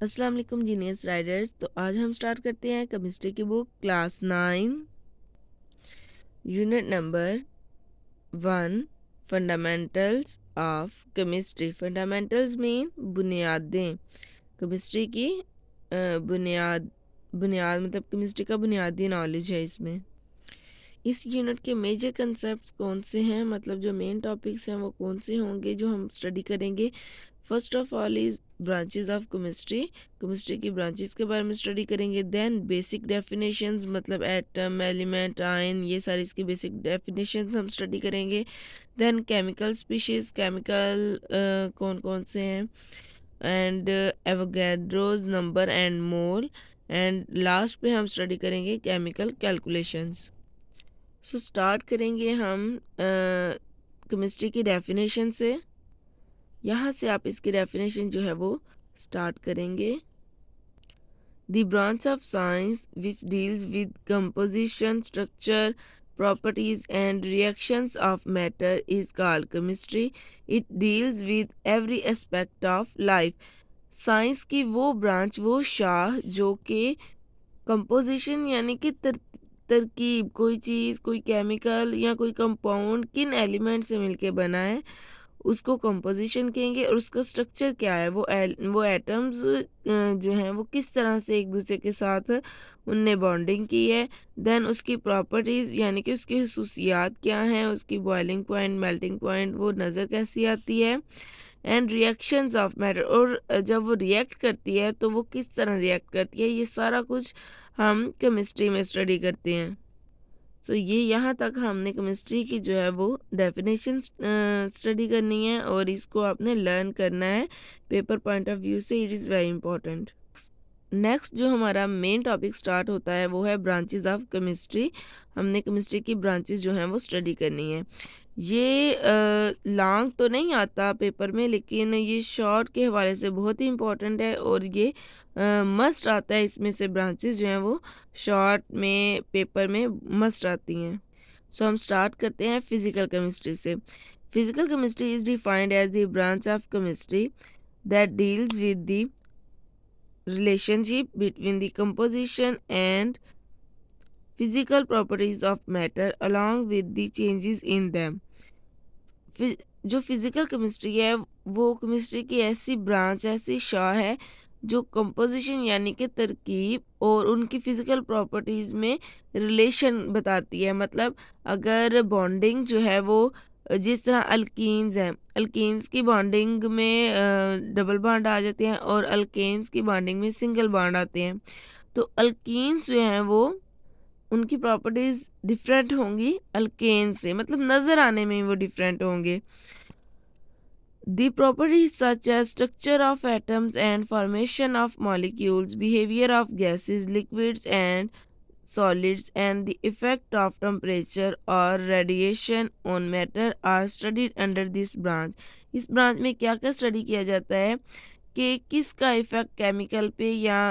अस्सलाम वालेकुम genius Riders. तो आज हम स्टार्ट करते हैं केमिस्ट्री की book class 9 unit number 1 fundamentals of chemistry. Fundamentals में बुनियादें, केमिस्ट्री की बुनियाद बुनियाद मतलब केमिस्ट्री का बुनियादी नॉलेज है इसमें। इस यूनिट के मेजर कंसेप्ट कौन से हैं, मतलब जो मेन टॉपिक्स हैं वो कौन से होंगे जो हम स्टडी करेंगे। First of all is branches of chemistry, chemistry की ब्रांचेस के बारे में स्टडी करेंगे। देन बेसिक डेफिनेशंस मतलब एटम, एलिमेंट, आयन, ये सारी इसकी बेसिक डेफिनेशंस हम स्टडी करेंगे। देन केमिकल स्पीशीज, केमिकल कौन कौन से हैं, and Avogadro's number and mole, and last पे हम स्टडी करेंगे केमिकल कैलकुलेशंस। सो स्टार्ट करेंगे हम केमिस्ट्री की डेफिनेशन से। यहाँ से आप इसकी डेफिनेशन जो है वो स्टार्ट करेंगे। The branch of science which deals with composition, structure, properties and reactions of matter is called chemistry. It deals with every aspect of life. Science की वो ब्रांच, वो शाख जो कि कंपोजिशन यानी कि तरकीब, कोई चीज़, कोई केमिकल या कोई कंपाउंड किन एलिमेंट से मिलके बना है उसको कंपोजिशन कहेंगे। और उसका स्ट्रक्चर क्या है, वो एटम्स जो हैं वो किस तरह से एक दूसरे के साथ उनने बॉन्डिंग की है। देन उसकी प्रॉपर्टीज़ यानी कि उसकी खसूसियात क्या हैं, उसकी बॉइलिंग पॉइंट, मेल्टिंग पॉइंट, वो नज़र कैसी आती है। एंड रिएक्शंस ऑफ मैटर, और जब वो रिएक्ट करती है तो वो किस तरह रिएक्ट करती है, ये सारा कुछ हम केमिस्ट्री में स्टडी करते हैं। सो ये यहाँ तक हमने केमिस्ट्री की जो है वो डेफिनेशन स्टडी करनी है और इसको आपने लर्न करना है पेपर पॉइंट ऑफ व्यू से। It is very important. Next जो हमारा मेन टॉपिक स्टार्ट होता है वो है ब्रांचेस ऑफ केमिस्ट्री। हमने केमिस्ट्री की ब्रांचेस जो हैं वो स्टडी करनी है। ये लॉन्ग तो नहीं आता पेपर में, लेकिन ये शॉर्ट के हवाले से बहुत ही इम्पोर्टेंट है और ये मस्ट आता है। इसमें से ब्रांचेस जो हैं वो शॉर्ट में पेपर में मस्ट आती हैं। सो हम स्टार्ट करते हैं फिज़िकल केमिस्ट्री से। Physical chemistry is defined as the branch of chemistry that deals with the relationship between the composition and physical properties of matter along with the changes in them. जो physical chemistry है वो chemistry की ऐसी branch, ऐसी शाख है जो composition यानी कि तरकीब और उनकी फ़िज़िकल प्रॉपर्टीज़ में रिलेशन बताती है। मतलब अगर बॉन्डिंग जो है वो जिस तरह अल्कीन्स हैं, अल्कीन्स की बॉन्डिंग में डबल बॉन्ड आ जाते हैं और अल्केन्स की बॉन्डिंग में सिंगल बॉन्ड आते हैं। तो अल्कीन्स जो हैं वो उनकी प्रॉपर्टीज़ डिफरेंट होंगी अल्केन से, मतलब नज़र आने में वो डिफरेंट होंगे। The properties such as structure of atoms and formation of molecules, behavior of gases, liquids and solids, and the effect of temperature or radiation on matter are studied under this branch. इस branch में क्या क्या study किया जाता है कि किसका effect chemical पे या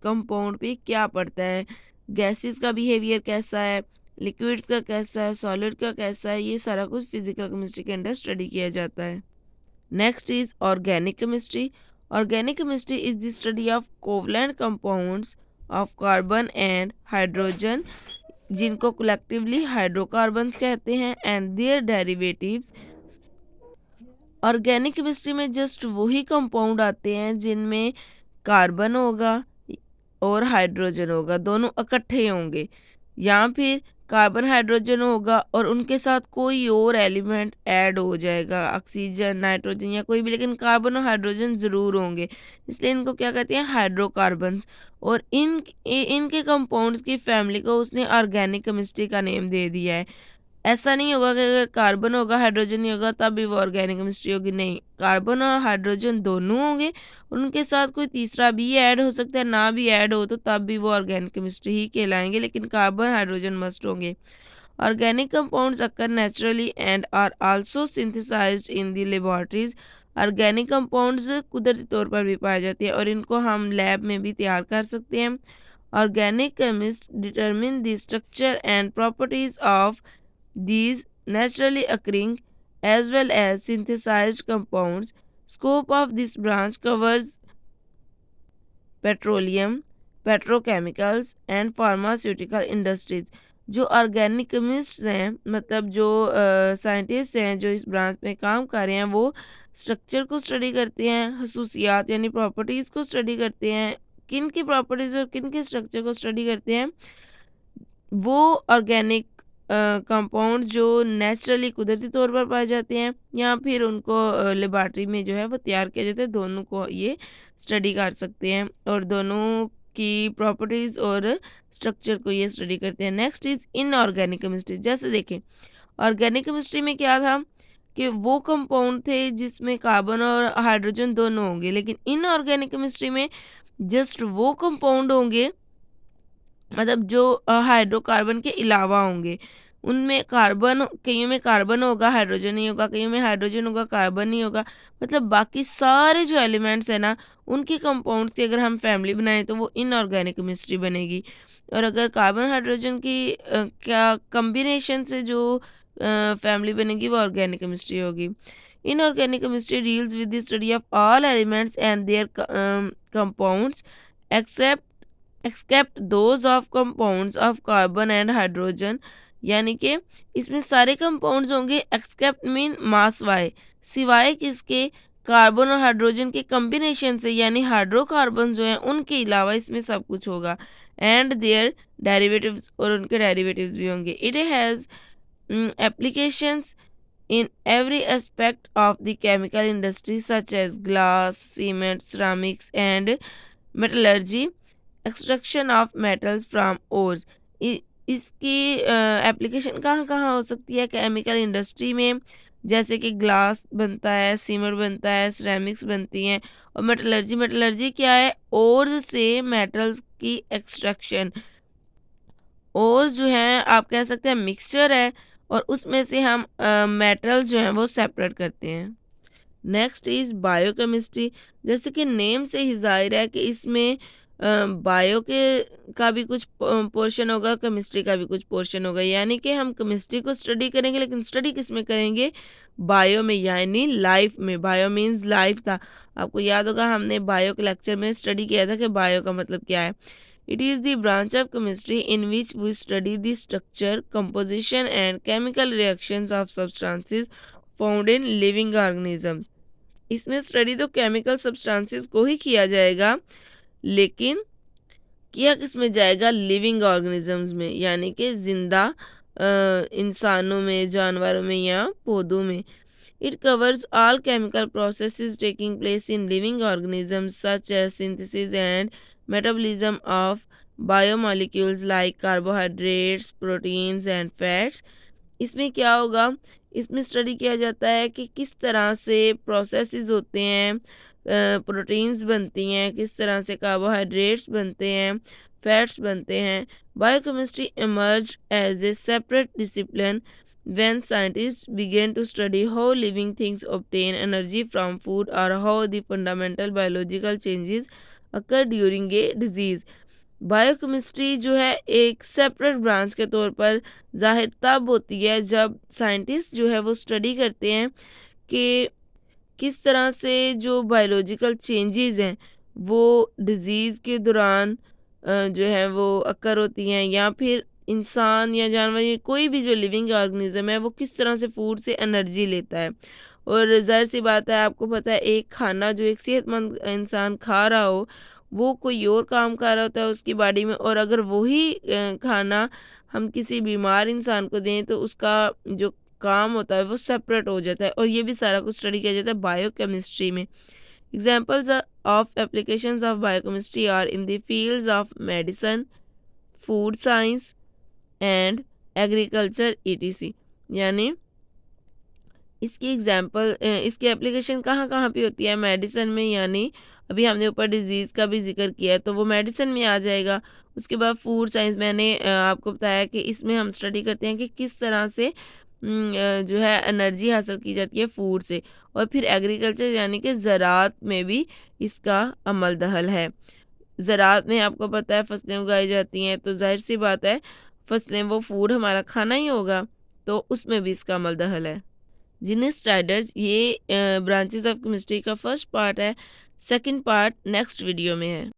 कंपाउंड पे क्या पड़ता है, गैसेस का बिहेवियर कैसा है, लिक्विड्स का कैसा है, सॉलिड का कैसा है, ये सारा कुछ फिजिकल केमिस्ट्री के अंदर स्टडी किया जाता है। Next is organic chemistry. Organic chemistry is the study of covalent compounds of carbon and hydrogen, जिनको कलेक्टिवली हाइड्रोकार्बन्स कहते हैं, and their derivatives. Organic chemistry में जस्ट वही कंपाउंड आते हैं जिनमें कार्बन होगा और हाइड्रोजन होगा, दोनों इकट्ठे होंगे, या फिर कार्बन हाइड्रोजन होगा और उनके साथ कोई और एलिमेंट ऐड हो जाएगा, ऑक्सीजन, नाइट्रोजन या कोई भी, लेकिन कार्बन और हाइड्रोजन ज़रूर होंगे, इसलिए इनको क्या कहते हैं, हाइड्रोकार्बन्स। और इनके कंपाउंड्स की फैमिली को उसने ऑर्गेनिक केमिस्ट्री का नेम दे दिया है। ऐसा नहीं होगा कि अगर कार्बन होगा हाइड्रोजन नहीं होगा तब भी वो ऑर्गेनिक केमिस्ट्री होगी, नहीं, कार्बन और हाइड्रोजन दोनों होंगे, उनके साथ कोई तीसरा भी ऐड हो सकता है, ना भी ऐड हो तो तब भी वो ऑर्गेनिक केमिस्ट्री ही कहलाएंगे, लेकिन कार्बन हाइड्रोजन मस्ट होंगे। Organic compounds occur naturally and are also synthesized in the laboratories. Organic compounds कुदरती तौर पर भी पाए जाते हैं और इनको हम लैब में भी तैयार कर सकते हैं। Organic chemist determine the structure and properties of these naturally occurring as well as synthesized compounds. Scope of this branch covers petroleum, petrochemicals and pharmaceutical industries. जो ऑर्गेनिक केमिस्ट हैं, मतलब जो साइंटिस्ट हैं जो इस ब्रांच में काम कर रहे हैं, वो स्ट्रक्चर को स्टडी करते हैं, खसूसियात यानी प्रॉपर्टीज़ को स्टडी करते हैं। किन की प्रॉपर्टीज़ और किन के स्ट्रक्चर को स्टडी करते हैं? वो ऑर्गेनिक कंपाउंड जो नेचुरली कुदरती तौर पर पाए जाते हैं, या फिर उनको लेबॉरेटरी में जो है वो तैयार किया जाता है। दोनों को ये स्टडी कर सकते हैं और दोनों की प्रॉपर्टीज़ और स्ट्रक्चर को ये स्टडी करते हैं। Next is inorganic chemistry. जैसे देखें, ऑर्गेनिक केमिस्ट्री में क्या था कि वो कंपाउंड थे जिसमें कार्बन और हाइड्रोजन दोनों होंगे, लेकिन इनऑर्गेनिक केमिस्ट्री में जस्ट वो कंपाउंड होंगे, मतलब जो हाइड्रोकार्बन के अलावा होंगे। उनमें कार्बन, कईयों में कार्बन होगा, हाइड्रोजन नहीं होगा, कईयों में हाइड्रोजन होगा, कार्बन नहीं होगा। मतलब बाकी सारे जो एलिमेंट्स हैं ना, उनके कंपाउंड्स की अगर हम फैमिली बनाएं तो वो इनऑर्गेनिक केमिस्ट्री बनेगी। और अगर कार्बन हाइड्रोजन की क्या कम्बिनेशन से जो फैमिली बनेगी वो ऑर्गेनिक केमिस्ट्री होगी। Inorganic chemistry deals with the study of all elements and their compounds except those of compounds of carbon and hydrogen. यानी कि इसमें सारे कंपाउंड्स होंगे एक्सेप्ट मीन मास वाई, सिवाय किसके? कार्बन और हाइड्रोजन के कम्बिनेशन से, यानी हाइड्रोकार्बन जो हैं उनके अलावा इसमें सब कुछ होगा। एंड देयर डेरिवेटिव्स, और उनके डेरिवेटिव्स भी होंगे। It has applications in every aspect of the chemical industry such as glass, cement, ceramics and metallurgy, extraction of metals from ores। इसकी एप्लीकेशन कहाँ कहाँ हो सकती है केमिकल इंडस्ट्री में? जैसे कि ग्लास बनता है, सीमेंट बनता है, सिरेमिक्स बनती हैं। और मेटलर्जी, मेटलर्जी क्या है? ओर्स से मेटल्स की एक्सट्रैक्शन। ओर्स जो हैं आप कह सकते हैं मिक्सचर है, और उसमें से हम मेटल्स जो हैं वो सेपरेट करते हैं। Next is biochemistry. जैसे कि नेम से ही जाहिर है कि इसमें बायो के का भी कुछ पोर्शन होगा, केमिस्ट्री का भी कुछ पोर्शन होगा। यानी कि हम केमिस्ट्री को स्टडी करेंगे, लेकिन स्टडी किस में करेंगे? बायो में, यानी लाइफ में। बायो मीन्स लाइफ था। आपको याद होगा हमने बायो के लेक्चर में स्टडी किया था कि बायो का मतलब क्या है। It is the branch of chemistry in which we study the structure, composition and chemical reactions of substances found in living organisms। इसमें स्टडी तो केमिकल सब्सटेंसेस को ही किया जाएगा, लेकिन किया किस में जाएगा? लिविंग ऑर्गेनिजम्स में, यानी कि जिंदा इंसानों में, जानवरों में या पौधों में। It covers all chemical processes taking place in living organisms such as synthesis and metabolism of biomolecules like carbohydrates, proteins and fats। इसमें क्या होगा? इसमें स्टडी किया जाता है कि किस तरह से प्रोसेसेस होते हैं, प्रोटीन्स बनती हैं, किस तरह से कार्बोहाइड्रेट्स बनते हैं, फैट्स बनते हैं। Biochemistry emerged as a separate discipline when scientists began to study how living things obtain energy from food or how the fundamental biological changes occur during a disease। Biochemistry जो है एक separate branch के तौर पर जाहिर तब होती है जब साइंटिस्ट जो है वो स्टडी करते हैं कि किस तरह से जो बायोलॉजिकल चेंजेस हैं वो डिज़ीज़ के दौरान जो है वो अक्कर होती हैं, या फिर इंसान या जानवर या कोई भी जो लिविंग ऑर्गेनिज्म है वो किस तरह से फूड से एनर्जी लेता है। और ज़ाहिर सी बात है, आपको पता है एक खाना जो एक सेहतमंद इंसान खा रहा हो, वो कोई और काम कर रहा होता है उसकी बॉडी में, और अगर वही खाना हम किसी बीमार इंसान को दें तो उसका जो काम होता है वो सेपरेट हो जाता है। और ये भी सारा कुछ स्टडी किया जाता है बायोकेमिस्ट्री में। Examples of applications of biochemistry are in the fields of medicine, food science and agriculture etc. यानी इसकी एग्जाम्पल, इसकी एप्लीकेशन कहाँ कहाँ पे होती है? मेडिसिन में, यानी अभी हमने ऊपर डिजीज़ का भी जिक्र किया है तो वो मेडिसिन में आ जाएगा। उसके बाद फूड साइंस, मैंने आपको बताया कि इसमें हम स्टडी करते हैं कि किस तरह से जो है एनर्जी हासिल की जाती है फूड से। और फिर एग्रीकल्चर यानी कि ज़राअत में भी इसका अमल दखल है। ज़राअत में आपको पता है फसलें उगाई जाती हैं, तो जाहिर सी बात है फसलें वो फूड हमारा खाना ही होगा, तो उसमें भी इसका अमल दखल है। जीनस स्टाइडर्स ये ब्रांचेस ऑफ केमिस्ट्री का फर्स्ट पार्ट है। सेकंड पार्ट नेक्स्ट वीडियो में है।